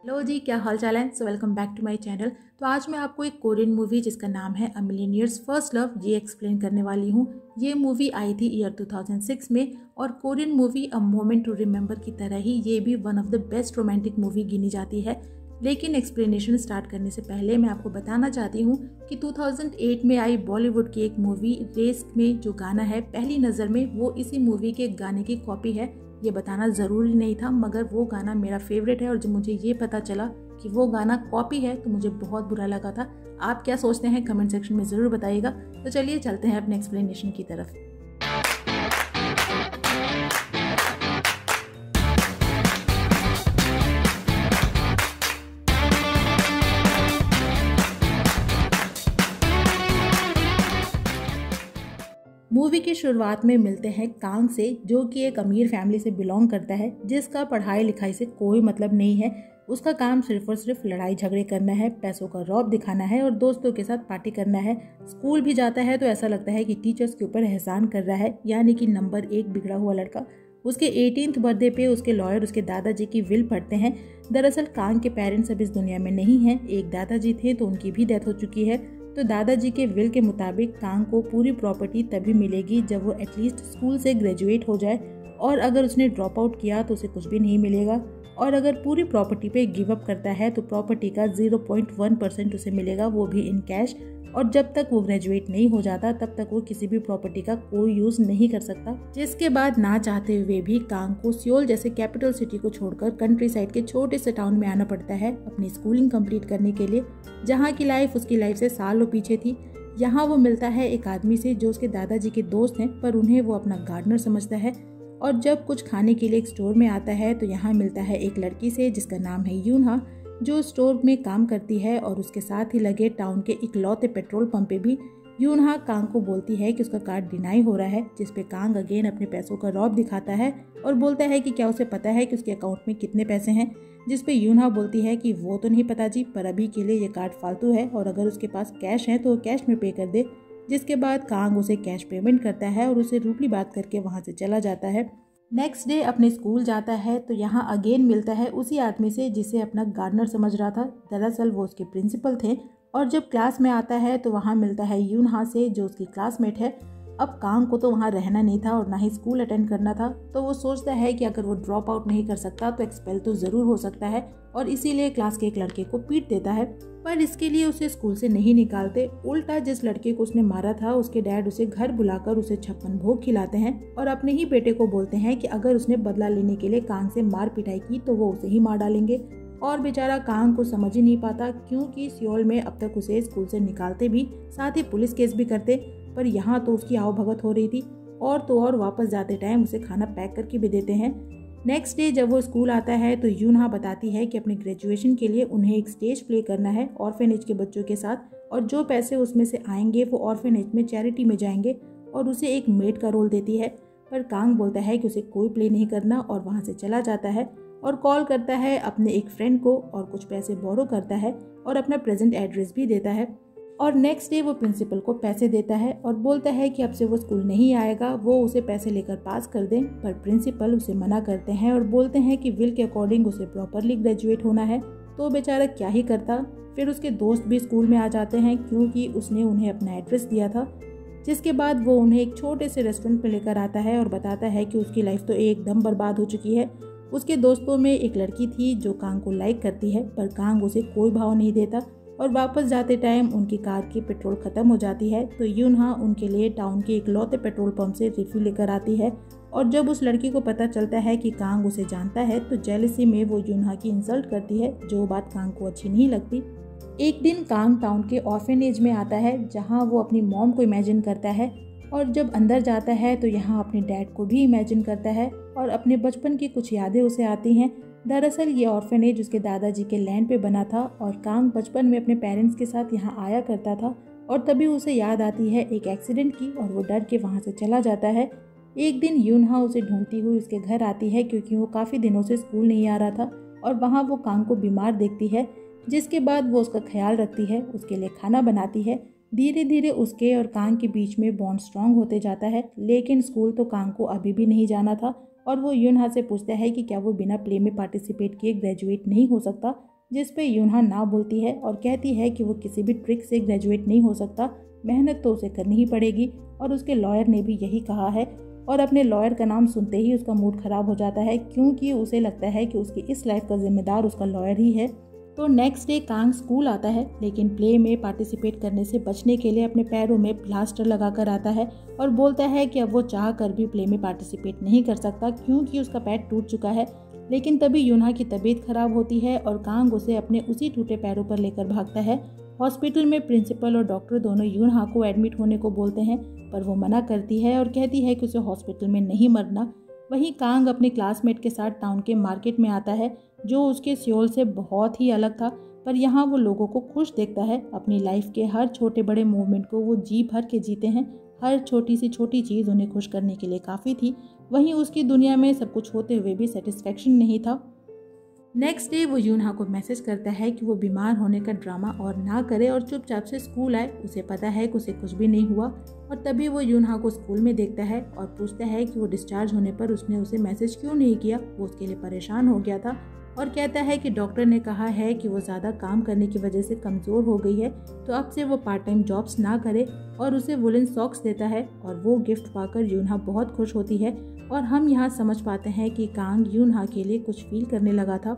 Hello जी, क्या हाल चाल है। Welcome back to my channel. तो आज मैं आपको एक कोरियन मूवी जिसका नाम है a million years first love ये एक्सप्लेन करने वाली हूँ। ये मूवी आई थी ईयर 2006 में और Korean movie a moment to remember की तरह ही ये भी one of the best romantic movie गिनी जाती है। लेकिन एक्सप्लेनेशन स्टार्ट करने से पहले मैं आपको बताना चाहती हूँ कि 2008 में आई बॉलीवुड की एक मूवी रेस में जो गाना है पहली नज़र में, वो इसी मूवी के गाने की कॉपी है। ये बताना ज़रूरी नहीं था, मगर वो गाना मेरा फेवरेट है और जब मुझे ये पता चला कि वो गाना कॉपी है तो मुझे बहुत बुरा लगा था। आप क्या सोचते हैं कमेंट सेक्शन में ज़रूर बताइएगा। तो चलिए चलते हैं अपने एक्सप्लेनेशन की तरफ। मूवी की शुरुआत में मिलते हैं कांग से, जो कि एक अमीर फैमिली से बिलोंग करता है, जिसका पढ़ाई लिखाई से कोई मतलब नहीं है। उसका काम सिर्फ और सिर्फ लड़ाई झगड़े करना है, पैसों का रौब दिखाना है और दोस्तों के साथ पार्टी करना है। स्कूल भी जाता है तो ऐसा लगता है कि टीचर्स के ऊपर एहसान कर रहा है, यानी कि नंबर 1 बिगड़ा हुआ लड़का। उसके 18th बर्थडे पे उसके लॉयर उसके दादाजी की विल पढ़ते हैं। दरअसल कांग के पेरेंट्स अब इस दुनिया में नहीं हैं। एक दादाजी थे तो उनकी भी डेथ हो चुकी है। तो दादाजी के विल के मुताबिक कांग को पूरी प्रॉपर्टी तभी मिलेगी जब वो एटलीस्ट स्कूल से ग्रेजुएट हो जाए, और अगर उसने ड्रॉप आउट किया तो उसे कुछ भी नहीं मिलेगा। और अगर पूरी प्रॉपर्टी पे गिव अप करता है तो प्रॉपर्टी का 0.1% उसे मिलेगा, वो भी इन कैश। और जब तक वो ग्रेजुएट नहीं हो जाता तब तक वो किसी भी प्रॉपर्टी का कोई यूज नहीं कर सकता। जिसके बाद ना चाहते हुए भी कांग को सियोल जैसे कैपिटल सिटी को छोड़कर कंट्री साइड के छोटे से टाउन में आना पड़ता है अपनी स्कूलिंग कंप्लीट करने के लिए, जहाँ की लाइफ उसकी लाइफ से सालों पीछे थी। यहाँ वो मिलता है एक आदमी से जो उसके दादाजी के दोस्त हैं, पर उन्हें वो अपना गार्डनर समझता है। और जब कुछ खाने के लिए एक स्टोर में आता है तो यहाँ मिलता है एक लड़की से जिसका नाम है यूनहा, जो स्टोर में काम करती है और उसके साथ ही लगे टाउन के इकलौते पेट्रोल पंप पे भी यूनहा कांग को बोलती है कि उसका कार्ड डिनाई हो रहा है, जिस पे कांग अगेन अपने पैसों का रौब दिखाता है और बोलता है कि क्या उसे पता है कि उसके अकाउंट में कितने पैसे हैं। जिस पे यूनहा बोलती है कि वो तो नहीं पता जी, पर अभी के लिए ये कार्ड फालतू है और अगर उसके पास कैश है तो वो कैश में पे कर दे। जिसके बाद कांग उसे कैश पेमेंट करता है और उसे रूडली बात करके वहाँ से चला जाता है। नेक्स्ट डे अपने स्कूल जाता है तो यहाँ अगेन मिलता है उसी आदमी से जिसे अपना गार्डनर समझ रहा था। दरअसल वो उसके प्रिंसिपल थे। और जब क्लास में आता है तो वहाँ मिलता है यूनहा से जो उसकी क्लासमेट है। अब कांग को तो वहाँ रहना नहीं था और ना ही स्कूल अटेंड करना था, तो वो सोचता है कि अगर वो ड्रॉप आउट नहीं कर सकता तो एक्सपेल तो ज़रूर हो सकता है, और इसीलिए क्लास के एक लड़के को पीट देता है। पर इसके लिए उसे स्कूल से नहीं निकालते, उल्टा जिस लड़के को उसने मारा था उसके डैड उसे घर बुलाकर उसे 56 भोग खिलाते हैं और अपने ही बेटे को बोलते हैं कि अगर उसने बदला लेने के लिए कांग से मार पिटाई की तो वो उसे ही मार डालेंगे। और बेचारा कांग को समझ ही नहीं पाता, क्योंकि सियोल में अब तक उसे स्कूल से निकालते भी, साथ ही पुलिस केस भी करते, पर यहाँ तो उसकी आवभगत हो रही थी। और तो और वापस जाते टाइम उसे खाना पैक करके भी देते हैं। नेक्स्ट डे जब वो स्कूल आता है तो यूनहा बताती है कि अपने ग्रेजुएशन के लिए उन्हें एक स्टेज प्ले करना है ऑर्फेनेज के बच्चों के साथ, और जो पैसे उसमें से आएंगे वो ऑर्फेनेज में चैरिटी में जाएंगे, और उसे एक मेड का रोल देती है। पर कांग बोलता है कि उसे कोई प्ले नहीं करना और वहाँ से चला जाता है और कॉल करता है अपने एक फ्रेंड को और कुछ पैसे बोरो करता है और अपना प्रेजेंट एड्रेस भी देता है। और नेक्स्ट डे वो प्रिंसिपल को पैसे देता है और बोलता है कि अब से वो स्कूल नहीं आएगा, वो उसे पैसे लेकर पास कर दें। पर प्रिंसिपल उसे मना करते हैं और बोलते हैं कि विल के अकॉर्डिंग उसे प्रॉपरली ग्रेजुएट होना है। तो बेचारा क्या ही करता। फिर उसके दोस्त भी स्कूल में आ जाते हैं क्योंकि उसने उन्हें अपना एड्रेस दिया था। जिसके बाद वो उन्हें एक छोटे से रेस्टोरेंट में लेकर आता है और बताता है कि उसकी लाइफ तो एकदम बर्बाद हो चुकी है। उसके दोस्तों में एक लड़की थी जो कांग को लाइक करती है, पर कांग उसे कोई भाव नहीं देता। और वापस जाते टाइम उनकी कार की पेट्रोल ख़त्म हो जाती है तो यूनहा उनके लिए टाउन के इकलौते पेट्रोल पंप से रिफिल लेकर आती है। और जब उस लड़की को पता चलता है कि कांग उसे जानता है तो जेलसी में वो यूनहा की इंसल्ट करती है, जो बात कांग को अच्छी नहीं लगती। एक दिन कांग टाउन के ऑर्फेनेज में आता है जहाँ वो अपनी मॉम को इमेजिन करता है, और जब अंदर जाता है तो यहाँ अपने डैड को भी इमेजिन करता है और अपने बचपन की कुछ यादें उसे आती हैं। दरअसल ये ऑर्फेनेज उसके दादाजी के लैंड पे बना था और कांग बचपन में अपने पेरेंट्स के साथ यहाँ आया करता था, और तभी उसे याद आती है एक एक्सीडेंट की और वो डर के वहाँ से चला जाता है। एक दिन यूनहा उसे ढूंढती हुई उसके घर आती है क्योंकि वो काफ़ी दिनों से स्कूल नहीं आ रहा था, और वहाँ वो कांग को बीमार देखती है। जिसके बाद वो उसका ख्याल रखती है, उसके लिए खाना बनाती है। धीरे धीरे उसके और कांग के बीच में बॉन्ड स्ट्रांग होते जाता है। लेकिन स्कूल तो कांग को अभी भी नहीं जाना था और वो यूनहा से पूछता है कि क्या वो बिना प्ले में पार्टिसिपेट किए ग्रेजुएट नहीं हो सकता। जिस पे यूनहा ना बोलती है और कहती है कि वो किसी भी ट्रिक से ग्रेजुएट नहीं हो सकता, मेहनत तो उसे करनी ही पड़ेगी। और उसके लॉयर ने भी यही कहा है। और अपने लॉयर का नाम सुनते ही उसका मूड खराब हो जाता है, क्योंकि उसे लगता है कि उसकी इस लाइफ का जिम्मेदार उसका लॉयर ही है। तो नेक्स्ट डे कांग स्कूल आता है, लेकिन प्ले में पार्टिसिपेट करने से बचने के लिए अपने पैरों में प्लास्टर लगा कर आता है और बोलता है कि अब वो चाह कर भी प्ले में पार्टिसिपेट नहीं कर सकता, क्योंकि उसका पैर टूट चुका है। लेकिन तभी यूनहा की तबीयत खराब होती है और कांग उसे अपने उसी टूटे पैरों पर लेकर भागता है। हॉस्पिटल में प्रिंसिपल और डॉक्टर दोनों यूनहा को एडमिट होने को बोलते हैं, पर वो मना करती है और कहती है कि उसे हॉस्पिटल में नहीं मरना। वहीं कांग अपने क्लासमेट के साथ टाउन के मार्केट में आता है, जो उसके सियोल से बहुत ही अलग था, पर यहाँ वो लोगों को खुश देखता है। अपनी लाइफ के हर छोटे बड़े मूवमेंट को वो जी भर के जीते हैं। हर छोटी सी छोटी चीज़ उन्हें खुश करने के लिए काफ़ी थी। वहीं उसकी दुनिया में सब कुछ होते हुए भी सेटिस्फेक्शन नहीं था। नेक्स्ट डे वो यूनहा को मैसेज करता है कि वो बीमार होने का ड्रामा और ना करे और चुपचाप से स्कूल आए। उसे पता है कि उसे कुछ भी नहीं हुआ। और तभी वो यूनहा को स्कूल में देखता है और पूछता है कि वो डिस्चार्ज होने पर उसने उसे मैसेज क्यों नहीं किया। वो उसके लिए परेशान हो गया था और कहता है कि डॉक्टर ने कहा है कि वो ज़्यादा काम करने की वजह से कमज़ोर हो गई है, तो अब से वो पार्ट टाइम जॉब्स ना करे। और उसे वुलन सॉक्स देता है और वो गिफ्ट पाकर यूनहा बहुत खुश होती है। और हम यहाँ समझ पाते हैं कि कांग यूनहा के लिए कुछ फील करने लगा था।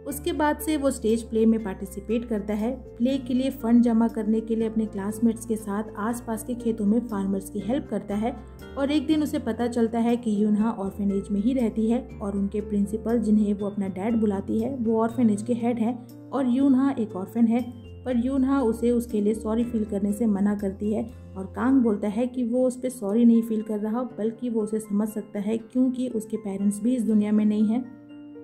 उसके बाद से वो स्टेज प्ले में पार्टिसिपेट करता है। प्ले के लिए फंड जमा करने के लिए अपने क्लासमेट्स के साथ आसपास के खेतों में फार्मर्स की हेल्प करता है। और एक दिन उसे पता चलता है कि यूनहा ऑर्फेनेज में ही रहती है और उनके प्रिंसिपल, जिन्हें वो अपना डैड बुलाती है, वो ऑर्फेनेज के हेड हैं और यूनहा एक ऑर्फन है। पर यूनहा उसे उसके लिए सॉरी फील करने से मना करती है और कांग बोलता है कि वो उस पर सॉरी नहीं फील कर रहा, बल्कि वो उसे समझ सकता है, क्योंकि उसके पेरेंट्स भी इस दुनिया में नहीं हैं।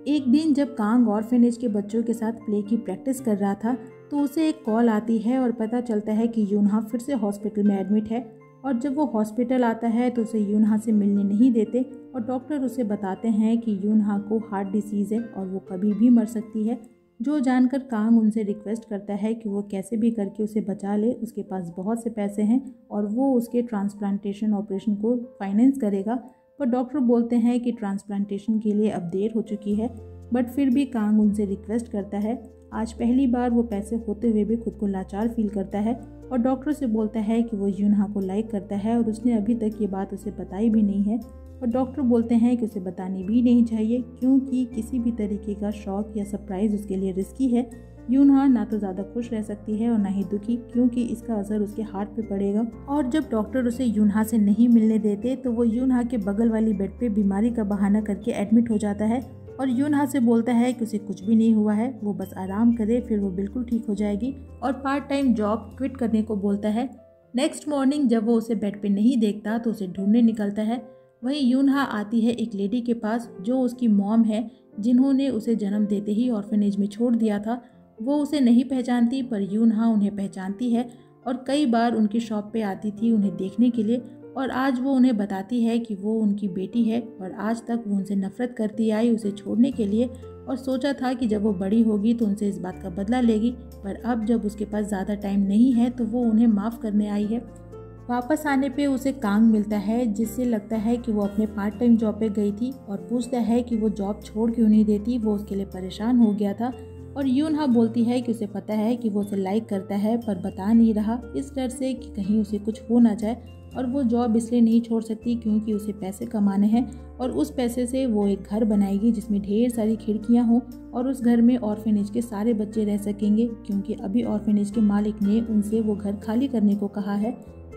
एक दिन जब कांग ऑर्फेनेज के बच्चों के साथ प्ले की प्रैक्टिस कर रहा था, तो उसे एक कॉल आती है और पता चलता है कि यूनहा फिर से हॉस्पिटल में एडमिट है। और जब वो हॉस्पिटल आता है तो उसे यूनहा से मिलने नहीं देते और डॉक्टर उसे बताते हैं कि यूनहा को हार्ट डिसीज़ है और वो कभी भी मर सकती है। जो जानकर कांग उनसे रिक्वेस्ट करता है कि वो कैसे भी करके उसे बचा ले। उसके पास बहुत से पैसे हैं और वो उसके ट्रांसप्लांटेशन ऑपरेशन को फाइनेंस करेगा। पर डॉक्टर बोलते हैं कि ट्रांसप्लांटेशन के लिए अब देर हो चुकी है। बट फिर भी कांग उनसे रिक्वेस्ट करता है। आज पहली बार वो पैसे होते हुए भी खुद को लाचार फील करता है और डॉक्टर से बोलता है कि वो यूनहा को लाइक करता है और उसने अभी तक ये बात उसे बताई भी नहीं है। और डॉक्टर बोलते हैं कि उसे बतानी भी नहीं चाहिए, क्योंकि किसी भी तरीके का शौक या सरप्राइज उसके लिए रिस्की है। यूनहा ना तो ज़्यादा खुश रह सकती है और ना ही दुखी, क्योंकि इसका असर उसके हार्ट पे पड़ेगा। और जब डॉक्टर उसे यूनहा से नहीं मिलने देते तो वो यूनहा के बगल वाली बेड पे बीमारी का बहाना करके एडमिट हो जाता है और यूनहा से बोलता है कि उसे कुछ भी नहीं हुआ है, वो बस आराम करे, फिर वो बिल्कुल ठीक हो जाएगी। और पार्ट टाइम जॉब क्विट करने को बोलता है। नेक्स्ट मॉर्निंग जब वो उसे बेड पे नहीं देखता तो उसे ढूंढने निकलता है। वहीं यूनहा आती है एक लेडी के पास, जो उसकी मॉम है, जिन्होंने उसे जन्म देते ही ऑर्फेनेज में छोड़ दिया था। वो उसे नहीं पहचानती, पर यूनहा उन्हें पहचानती है और कई बार उनकी शॉप पे आती थी उन्हें देखने के लिए। और आज वो उन्हें बताती है कि वो उनकी बेटी है और आज तक वो उनसे नफरत करती आई उसे छोड़ने के लिए, और सोचा था कि जब वो बड़ी होगी तो उनसे इस बात का बदला लेगी। पर अब जब उसके पास ज़्यादा टाइम नहीं है तो वो उन्हें माफ़ करने आई है। वापस आने पे उसे कांग मिलता है, जिससे लगता है कि वो अपने पार्ट टाइम जॉब पे गई थी और पूछता है कि वो जॉब छोड़ क्यों नहीं देती। वो उसके लिए परेशान हो गया था। और यूनहा बोलती है कि उसे पता है कि वो उसे लाइक करता है, पर बता नहीं रहा, इस डर से कि कहीं उसे कुछ हो ना जाए। और वो जॉब इसलिए नहीं छोड़ सकती क्योंकि उसे पैसे कमाने हैं और उस पैसे से वो एक घर बनाएगी जिसमें ढेर सारी खिड़कियां हों और उस घर में ऑर्फेनेज के सारे बच्चे रह सकेंगे, क्योंकि अभी ऑर्फेनेज के मालिक ने उनसे वो घर खाली करने को कहा है।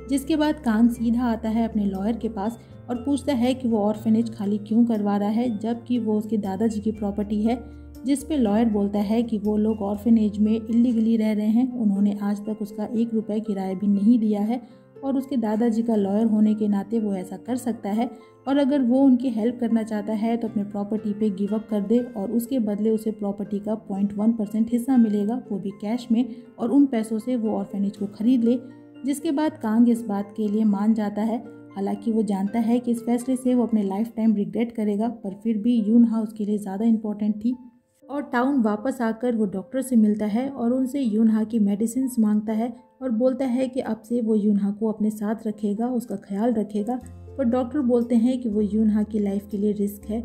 जिसके बाद कांग सीधा आता है अपने लॉयर के पास और पूछता है कि वो ऑर्फेनेज खाली क्यों करवा रहा है, जबकि वो उसके दादाजी की प्रॉपर्टी है। जिस पे लॉयर बोलता है कि वो लोग ऑर्फेनेज में इल्लीगली रह रहे हैं, उन्होंने आज तक उसका 1 रुपये किराया भी नहीं दिया है और उसके दादाजी का लॉयर होने के नाते वो ऐसा कर सकता है। और अगर वो उनकी हेल्प करना चाहता है तो अपने प्रॉपर्टी पे गिव अप कर दे और उसके बदले उसे प्रॉपर्टी का 0.1% हिस्सा मिलेगा, वो भी कैश में, और उन पैसों से वो ऑर्फेनेज को खरीद ले। जिसके बाद कांग इस बात के लिए मान जाता है। हालांकि वो जानता है कि इस फैसले से वो अपने लाइफ टाइम रिग्रेट करेगा, पर फिर भी यूनहा उसके लिए ज़्यादा इम्पोर्टेंट थी। और टाउन वापस आकर वो डॉक्टर से मिलता है और उनसे यूनहा की मेडिसिन मांगता है और बोलता है कि अब से वो यूनहा को अपने साथ रखेगा, उसका ख्याल रखेगा। पर डॉक्टर बोलते हैं कि वो यूनहा की लाइफ के लिए रिस्क है।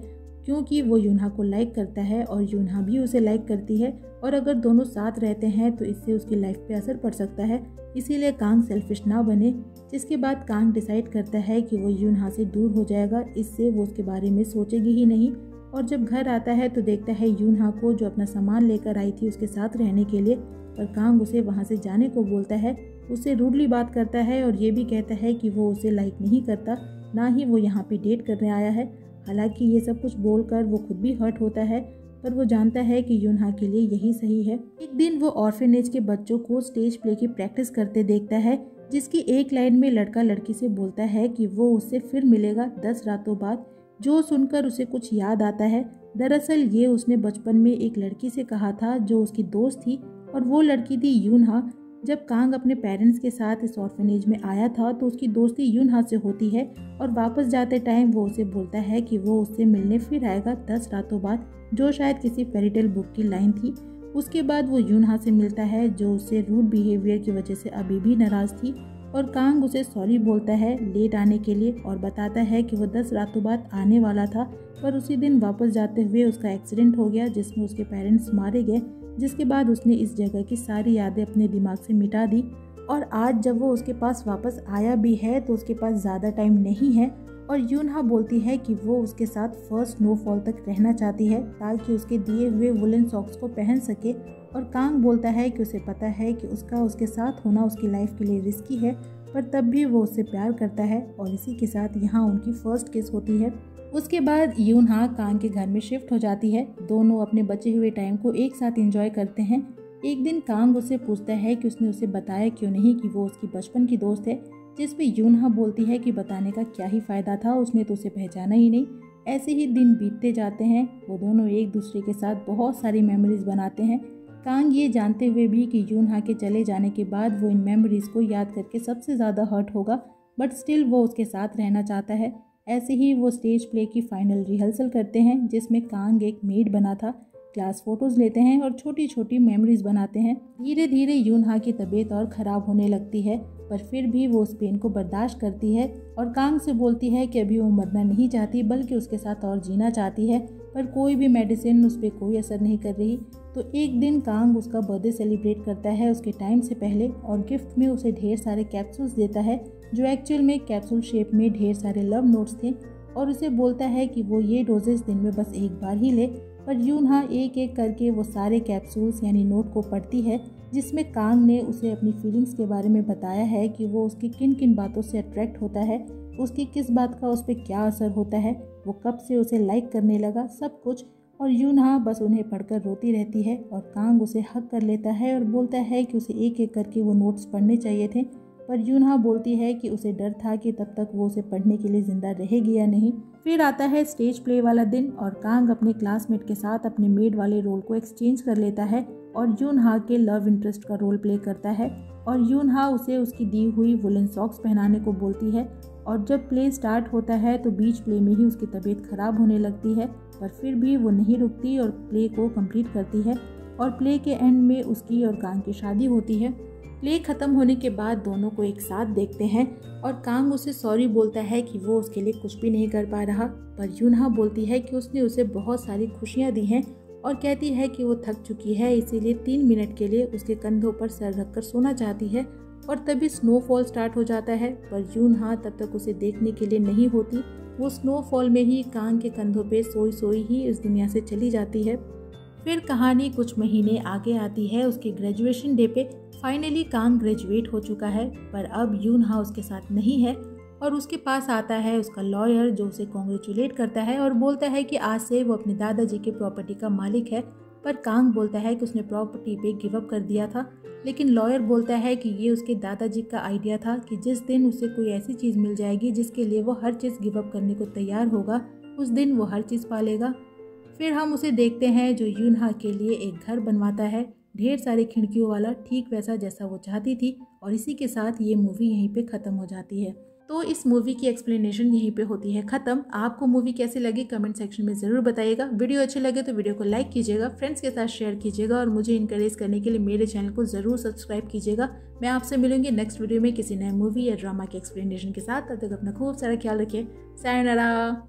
क्योंकि वो यूनहा को लाइक करता है और यूनहा भी उसे लाइक करती है, और अगर दोनों साथ रहते हैं तो इससे उसकी लाइफ पे असर पड़ सकता है, इसीलिए कांग सेल्फिश ना बने। जिसके बाद कांग डिसाइड करता है कि वो यूनहा से दूर हो जाएगा, इससे वो उसके बारे में सोचेगी ही नहीं। और जब घर आता है तो देखता है यूनहा को, जो अपना सामान लेकर आई थी उसके साथ रहने के लिए, पर कांग उसे वहाँ से जाने को बोलता है, उससे रूडली बात करता है और ये भी कहता है कि वो उसे लाइक नहीं करता, ना ही वो यहाँ पे डेट करने आया है। हालांकि ये सब कुछ बोलकर वो खुद भी हर्ट होता है, पर वो जानता है कि यूनहा के लिए यही सही है। एक दिन वो ऑर्फेनेज के बच्चों को स्टेज प्ले की प्रैक्टिस करते देखता है, जिसकी एक लाइन में लड़का लड़की से बोलता है कि वो उससे फिर मिलेगा 10 रातों बाद, जो सुनकर उसे कुछ याद आता है। दरअसल ये उसने बचपन में एक लड़की से कहा था जो उसकी दोस्त थी, और वो लड़की थी यूनहा। जब कांग अपने पेरेंट्स के साथ इस ऑर्फेनेज में आया था तो उसकी दोस्ती यूनहा से होती है, और वापस जाते टाइम वो उसे बोलता है कि वो उससे मिलने फिर आएगा 10 रातों बाद, जो शायद किसी फेरीटेल बुक की लाइन थी। उसके बाद वो यूनहा से मिलता है, जो उससे रूड बिहेवियर की वजह से अभी भी नाराज़ थी, और कांग उसे सॉरी बोलता है लेट आने के लिए, और बताता है कि वो 10 रातों बाद आने वाला था, पर उसी दिन वापस जाते हुए उसका एक्सीडेंट हो गया जिसमें उसके पेरेंट्स मारे गए। जिसके बाद उसने इस जगह की सारी यादें अपने दिमाग से मिटा दी, और आज जब वो उसके पास वापस आया भी है तो उसके पास ज़्यादा टाइम नहीं है, और यूनहा बोलती है कि वो उसके साथ फर्स्ट स्नोफॉल तक रहना चाहती है ताकि उसके दिए हुए वुलन सॉक्स को पहन सके। और कांग बोलता है कि उसे पता है कि उसके साथ होना उसकी लाइफ के लिए रिस्की है, पर तब भी वो उससे प्यार करता है, और इसी के साथ यहाँ उनकी फर्स्ट किस होती है। उसके बाद यूनहा कांग के घर में शिफ्ट हो जाती है। दोनों अपने बचे हुए टाइम को एक साथ एंजॉय करते हैं। एक दिन कांग उससे पूछता है कि उसने उसे बताया क्यों नहीं कि वो उसकी बचपन की दोस्त है, जिस पे यूनहा बोलती है कि बताने का क्या ही फ़ायदा था, उसने तो उसे पहचाना ही नहीं। ऐसे ही दिन बीतते जाते हैं, वो दोनों एक दूसरे के साथ बहुत सारी मेमोरीज बनाते हैं। कांग ये जानते हुए भी कि यूनहा के चले जाने के बाद वो इन मेमोरीज को याद करके सबसे ज़्यादा हर्ट होगा, बट स्टिल वो उसके साथ रहना चाहता है। ऐसे ही वो स्टेज प्ले की फाइनल रिहर्सल करते हैं, जिसमें कांग एक मेड बना था। क्लास फोटोज़ लेते हैं और छोटी छोटी मेमोरीज बनाते हैं। धीरे धीरे यूनहा की तबीयत और ख़राब होने लगती है, पर फिर भी वो उस पेन को बर्दाश्त करती है और कांग से बोलती है कि अभी वो मरना नहीं चाहती बल्कि उसके साथ और जीना चाहती है, पर कोई भी मेडिसिन उस पर कोई असर नहीं कर रही। तो एक दिन कांग उसका बर्थडे सेलिब्रेट करता है उसके टाइम से पहले, और गिफ्ट में उसे ढेर सारे कैप्सूल्स देता है, जो एक्चुअल में कैप्सूल शेप में ढेर सारे लव नोट्स थे, और उसे बोलता है कि वो ये डोजेस दिन में बस एक बार ही ले। पर यूनहा एक एक करके वो सारे कैप्सूल्स यानी नोट को पढ़ती है, जिसमें कांग ने उसे अपनी फीलिंग्स के बारे में बताया है कि वो उसकी किन किन बातों से अट्रैक्ट होता है, उसकी किस बात का उस पर क्या असर होता है, वो कब से उसे लाइक करने लगा, सब कुछ। और यूनहा बस उन्हें पढ़कर रोती रहती है, और कांग उसे हक कर लेता है और बोलता है कि उसे एक एक करके वो नोट्स पढ़ने चाहिए थे। पर यूनहा बोलती है कि उसे डर था कि तब तक वो उसे पढ़ने के लिए जिंदा रहेगी या नहीं। फिर आता है स्टेज प्ले वाला दिन, और कांग अपने क्लासमेट के साथ अपने मेड वाले रोल को एक्सचेंज कर लेता है और यूनहा के लव इंटरेस्ट का रोल प्ले करता है, और यूनहा उसे उसकी दी हुई वुलन सॉक्स पहनाने को बोलती है। और जब प्ले स्टार्ट होता है तो बीच प्ले में ही उसकी तबीयत खराब होने लगती है, पर फिर भी वो नहीं रुकती और प्ले को कंप्लीट करती है, और प्ले के एंड में उसकी और कांग की शादी होती है। प्ले खत्म होने के बाद दोनों को एक साथ देखते हैं, और कांग उसे सॉरी बोलता है कि वो उसके लिए कुछ भी नहीं कर पा रहा, पर यूनहा बोलती है कि उसने उसे बहुत सारी खुशियाँ दी हैं, और कहती है कि वो थक चुकी है, इसीलिए 3 मिनट के लिए उसके कंधों पर सर रखकर सोना चाहती है। और तभी स्नोफॉल स्टार्ट हो जाता है, पर यूनहा तब तक उसे देखने के लिए नहीं होती। वो स्नोफॉल में ही कांग के कंधों पे सोई सोई ही इस दुनिया से चली जाती है। फिर कहानी कुछ महीने आगे आती है उसके ग्रेजुएशन डे पे। फाइनली कांग ग्रेजुएट हो चुका है, पर अब यूनहा उसके साथ नहीं है, और उसके पास आता है उसका लॉयर, जो उसे कॉन्ग्रेचुलेट करता है और बोलता है कि आज से वो अपने दादाजी के प्रॉपर्टी का मालिक है। पर कांग बोलता है कि उसने प्रॉपर्टी पे गिव अप कर दिया था, लेकिन लॉयर बोलता है कि ये उसके दादाजी का आइडिया था कि जिस दिन उसे कोई ऐसी चीज़ मिल जाएगी जिसके लिए वो हर चीज़ गिव अप करने को तैयार होगा, उस दिन वो हर चीज़ पालेगा। फिर हम उसे देखते हैं जो यूनहा के लिए एक घर बनवाता है, ढेर सारी खिड़कियों वाला, ठीक वैसा जैसा वो चाहती थी। और इसी के साथ ये मूवी यहीं पे ख़त्म हो जाती है। तो इस मूवी की एक्सप्लेनेशन यहीं पे होती है ख़त्म। आपको मूवी कैसी लगी कमेंट सेक्शन में ज़रूर बताइएगा। वीडियो अच्छी लगे तो वीडियो को लाइक कीजिएगा, फ्रेंड्स के साथ शेयर कीजिएगा, और मुझे इनकरेज करने के लिए मेरे चैनल को ज़रूर सब्सक्राइब कीजिएगा। मैं आपसे मिलूंगी नेक्स्ट वीडियो में किसी नए मूवी या ड्रामा के एक्सप्लेनेशन के साथ। तब तक अपना खूब सारा ख्याल रखिए। सायोनारा।